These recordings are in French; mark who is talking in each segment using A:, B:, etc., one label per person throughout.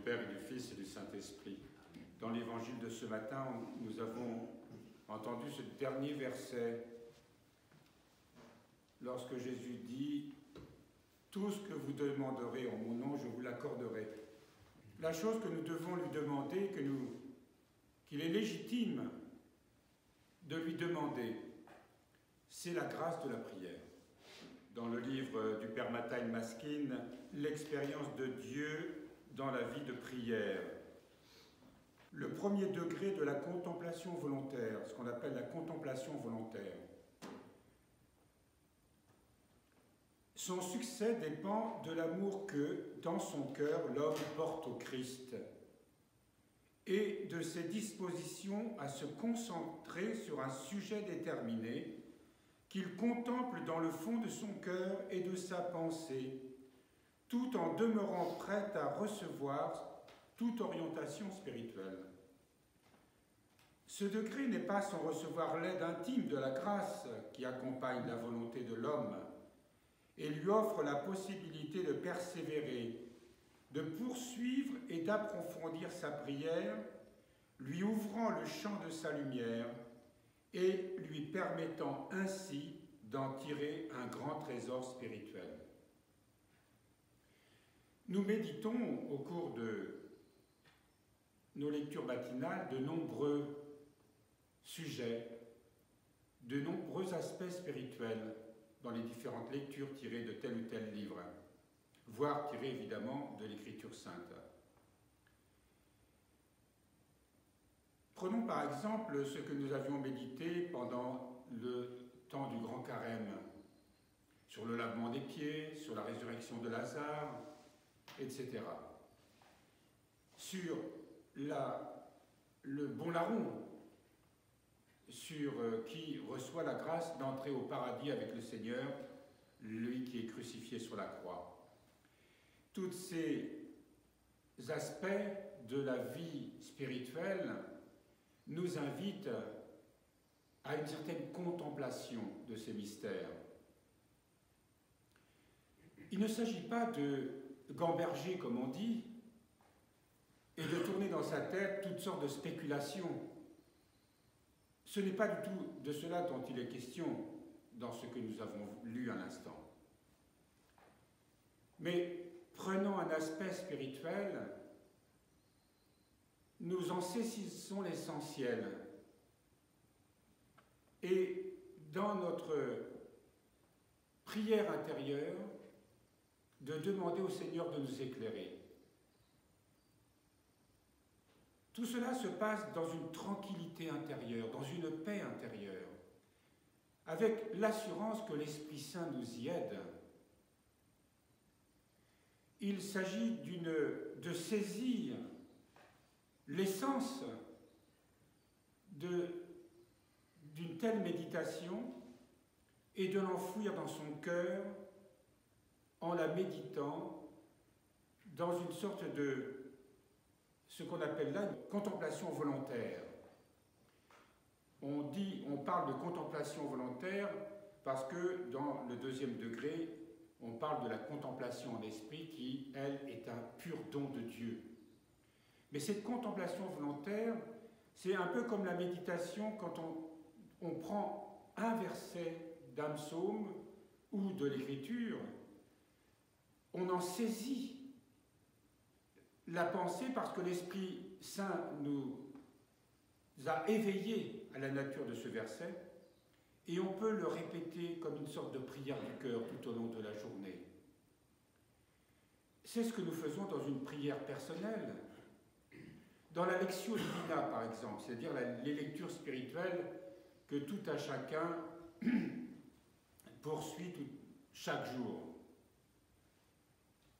A: Père et du Fils et du Saint-Esprit. Dans l'évangile de ce matin, nous avons entendu ce dernier verset lorsque Jésus dit « Tout ce que vous demanderez en mon nom, je vous l'accorderai ». La chose que nous devons lui demander, qu'il est légitime de lui demander, c'est la grâce de la prière. Dans le livre du Père Matthieu Maskin, l'expérience de Dieu dans la vie de prière. Le premier degré de la contemplation volontaire, ce qu'on appelle la contemplation volontaire. Son succès dépend de l'amour que, dans son cœur, l'homme porte au Christ et de ses dispositions à se concentrer sur un sujet déterminé qu'il contemple dans le fond de son cœur et de sa pensée, tout en demeurant prêt à recevoir toute orientation spirituelle. Ce degré n'est pas sans recevoir l'aide intime de la grâce qui accompagne la volonté de l'homme et lui offre la possibilité de persévérer, de poursuivre et d'approfondir sa prière, lui ouvrant le champ de sa lumière et lui permettant ainsi d'en tirer un grand trésor spirituel. Nous méditons au cours de nos lectures matinales de nombreux sujets, de nombreux aspects spirituels dans les différentes lectures tirées de tel ou tel livre, voire tirées évidemment de l'Écriture sainte. Prenons par exemple ce que nous avions médité pendant le temps du Grand Carême, sur le lavement des pieds, sur la résurrection de Lazare, etc. Sur le bon larron, sur qui reçoit la grâce d'entrer au paradis avec le Seigneur, lui qui est crucifié sur la croix. Tous ces aspects de la vie spirituelle nous invitent à une certaine contemplation de ces mystères. Il ne s'agit pas de gamberger, comme on dit, et de tourner dans sa tête toutes sortes de spéculations. Ce n'est pas du tout de cela dont il est question dans ce que nous avons lu à l'instant. Mais prenant un aspect spirituel, nous en saisissons l'essentiel. Et dans notre prière intérieure, de demander au Seigneur de nous éclairer. Tout cela se passe dans une tranquillité intérieure, dans une paix intérieure, avec l'assurance que l'Esprit Saint nous y aide. Il s'agit de saisir l'essence d'une telle méditation et de l'enfouir dans son cœur en la méditant dans une sorte de ce qu'on appelle là une contemplation volontaire. On parle de contemplation volontaire parce que dans le deuxième degré, on parle de la contemplation en esprit qui, elle, est un pur don de Dieu. Mais cette contemplation volontaire, c'est un peu comme la méditation quand on prend un verset d'un psaume ou de l'Écriture, on en saisit la pensée parce que l'Esprit Saint nous a éveillés à la nature de ce verset et on peut le répéter comme une sorte de prière du cœur tout au long de la journée. C'est ce que nous faisons dans une prière personnelle. Dans la Lectio Divina, par exemple, c'est-à-dire les lectures spirituelles que tout un chacun poursuit chaque jour.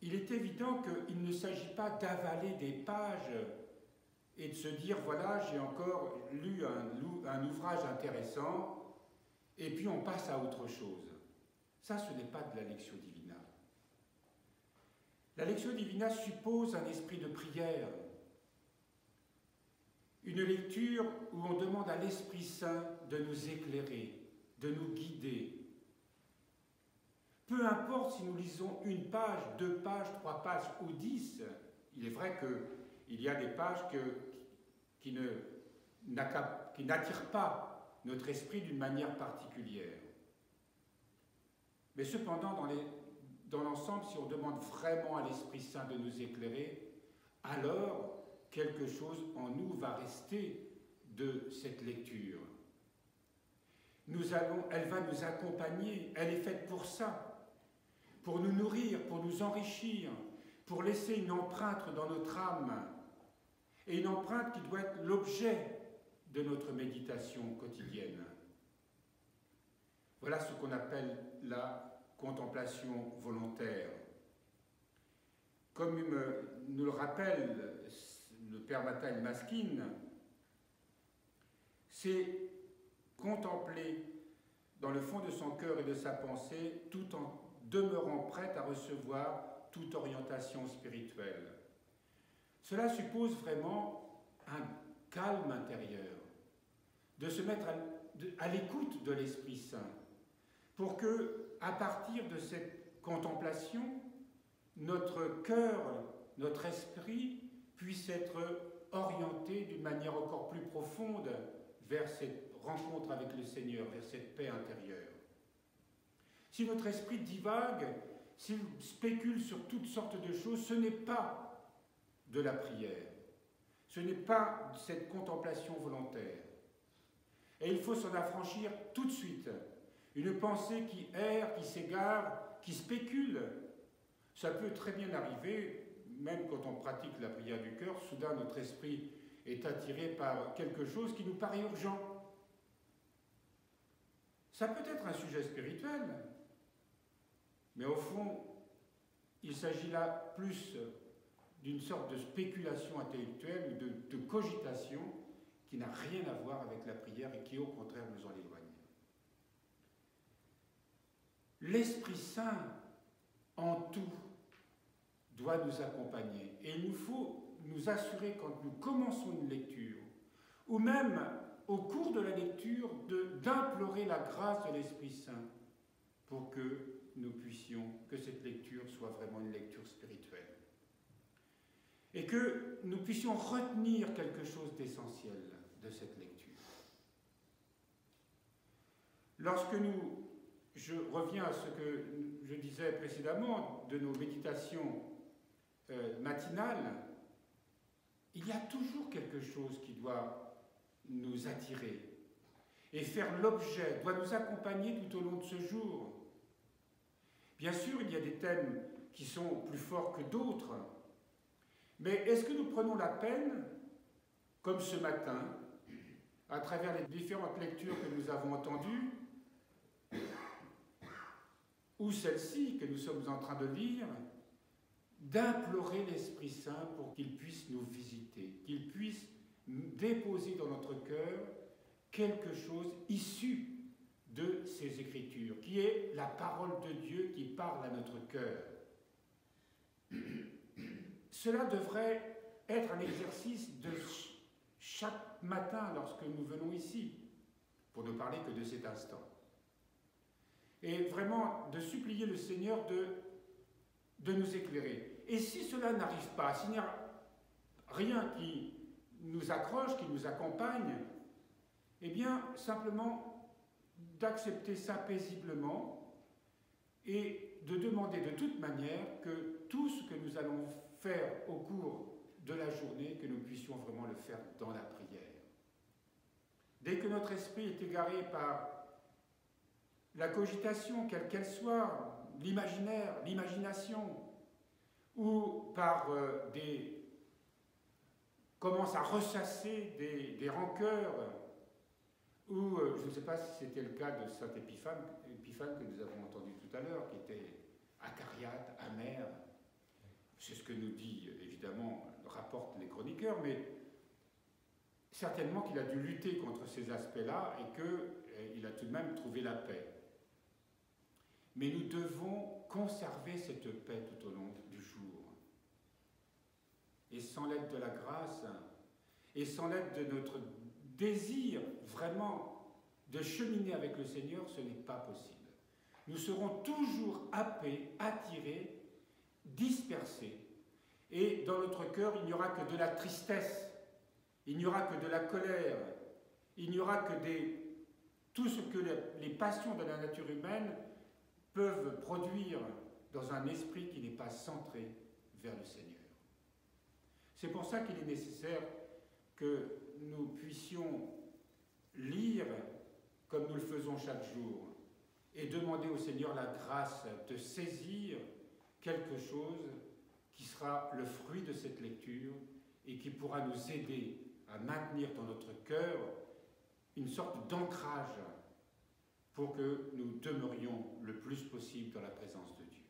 A: Il est évident qu'il ne s'agit pas d'avaler des pages et de se dire « voilà, j'ai encore lu un ouvrage intéressant » et puis on passe à autre chose. Ça, ce n'est pas de la Lectio Divina. La Lectio Divina suppose un esprit de prière, une lecture où on demande à l'Esprit Saint de nous éclairer, de nous guider. Peu importe si nous lisons une page, 2 pages, 3 pages ou 10, il est vrai qu'il y a des pages qui n'attirent pas notre esprit d'une manière particulière. Mais cependant, dans l'ensemble, si on demande vraiment à l'Esprit Saint de nous éclairer, alors quelque chose en nous va rester de cette lecture. Elle va nous accompagner, elle est faite pour ça, pour nous nourrir, pour nous enrichir, pour laisser une empreinte dans notre âme, et une empreinte qui doit être l'objet de notre méditation quotidienne. Voilà ce qu'on appelle la contemplation volontaire. Comme nous le rappelle le père Mataï Maskin, c'est contempler dans le fond de son cœur et de sa pensée tout en demeurant prête à recevoir toute orientation spirituelle. Cela suppose vraiment un calme intérieur, de se mettre à l'écoute de l'Esprit Saint, pour que, à partir de cette contemplation, notre cœur, notre esprit puisse être orienté d'une manière encore plus profonde vers cette rencontre avec le Seigneur, vers cette paix intérieure. Si notre esprit divague, s'il spécule sur toutes sortes de choses, ce n'est pas de la prière, ce n'est pas cette contemplation volontaire. Et il faut s'en affranchir tout de suite. Une pensée qui erre, qui s'égare, qui spécule, ça peut très bien arriver, même quand on pratique la prière du cœur, soudain notre esprit est attiré par quelque chose qui nous paraît urgent. Ça peut être un sujet spirituel, mais au fond, il s'agit là plus d'une sorte de spéculation intellectuelle ou de cogitation qui n'a rien à voir avec la prière et qui, au contraire, nous en éloigne. L'Esprit Saint, en tout, doit nous accompagner. Et il nous faut nous assurer, quand nous commençons une lecture, ou même au cours de la lecture, d'implorer la grâce de l'Esprit Saint pour que nous puissions, que cette lecture soit vraiment une lecture spirituelle. Et que nous puissions retenir quelque chose d'essentiel de cette lecture. Je reviens à ce que je disais précédemment de nos méditations matinales, il y a toujours quelque chose qui doit nous attirer et faire l'objet, doit nous accompagner tout au long de ce jour. Bien sûr, il y a des thèmes qui sont plus forts que d'autres, mais est-ce que nous prenons la peine, comme ce matin, à travers les différentes lectures que nous avons entendues, ou celle-ci que nous sommes en train de lire, d'implorer l'Esprit Saint pour qu'il puisse nous visiter, qu'il puisse déposer dans notre cœur quelque chose issu de ces Écritures, qui est la parole de Dieu qui parle à notre cœur. Cela devrait être un exercice de chaque matin lorsque nous venons ici, pour ne parler que de cet instant. Et vraiment de supplier le Seigneur de nous éclairer. Et si cela n'arrive pas, s'il n'y a rien qui nous accroche, qui nous accompagne, eh bien, simplement d'accepter ça paisiblement et de demander de toute manière que tout ce que nous allons faire au cours de la journée, que nous puissions vraiment le faire dans la prière. Dès que notre esprit est égaré par la cogitation, quelle qu'elle soit, l'imaginaire, l'imagination, ou par commence à ressasser des rancœurs, ou je ne sais pas si c'était le cas de saint Épiphane que nous avons entendu tout à l'heure, qui était acariâtre, amer. C'est ce que nous dit, évidemment, rapportent les chroniqueurs, mais certainement qu'il a dû lutter contre ces aspects-là et qu'il a tout de même trouvé la paix. Mais nous devons conserver cette paix tout au long du jour. Et sans l'aide de la grâce, et sans l'aide de notre désir vraiment de cheminer avec le Seigneur, ce n'est pas possible. Nous serons toujours happés, attirés, dispersés. Et dans notre cœur, il n'y aura que de la tristesse, il n'y aura que de la colère, il n'y aura que tout ce que les passions de la nature humaine peuvent produire dans un esprit qui n'est pas centré vers le Seigneur. C'est pour ça qu'il est nécessaire que nous puissions lire comme nous le faisons chaque jour et demander au Seigneur la grâce de saisir quelque chose qui sera le fruit de cette lecture et qui pourra nous aider à maintenir dans notre cœur une sorte d'ancrage pour que nous demeurions le plus possible dans la présence de Dieu.